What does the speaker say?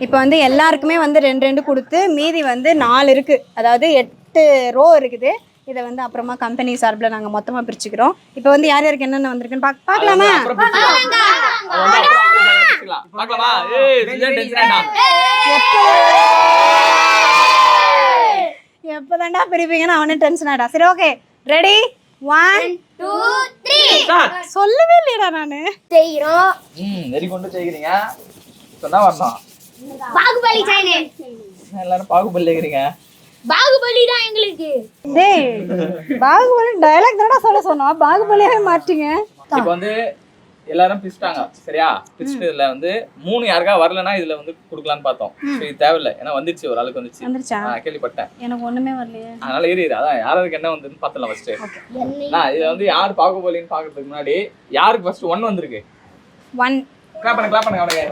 இப்போ வந்து எல்லாருக்குமே வந்து 2 கொடுத்து மீதி வந்து 4 இருக்குது, அதாவது 8 ரோ இருக்குது. இதை வந்து அப்புறமா கம்பெனி சார்பில் நாங்கள் மொத்தமாக பிரிச்சுக்கிறோம். இப்போ வந்து யார் யாருக்கு என்னென்ன வந்திருக்குன்னு பார்க்கலாமா? எப்போதாண்டா பிரிப்பீங்கன்னு அவனே டென்ஷன் ஆகிடா. சரி, ஓகே, ரெடி, 1 2 3 சொல்லவே இல்லையடா நானு. செய்கிறோம். வெரி கொண்டு செய்கிறீங்க சொன்னா வரணும். பாகுபலி சேனல் எல்லாரும் பாகுபலி கேக்குறீங்க. பாகுபலி தான் எங்களுக்கு. டேய், பாகுபலி டயலாக் தானடா சொல்ல சொன்னோம், பாகுபலியாவே மாட்டீங்க. இப்போ வந்து எல்லாரும் பிரிச்சுட்டாங்க சரியா? பிரிச்சுட்டு இதுல வந்து 3 யாருக்கா வரலன்னா இதுல வந்து குடுக்கலாம்னு பார்த்தோம். இது தேவையில்லை, ஏன்னா வந்துருச்சு, ஒரு ஆளுக்கு வந்துருச்சு. கேள்விப்பட்டேன். எனக்கு ஒண்ணுமே வரலையே. அதனால ஏறி அதான் யாருக்கு என்ன வந்துன்னு பார்த்தலாம் ஃபர்ஸ்ட். நான் இதுல வந்து யார் பாகுபலின்னு பாக்குறதுக்கு முன்னாடி யாருக்கு ஃபர்ஸ்ட் 1 வந்திருக்கு? 1 கிளாப் பண்ணுங்க அவனுக்கு.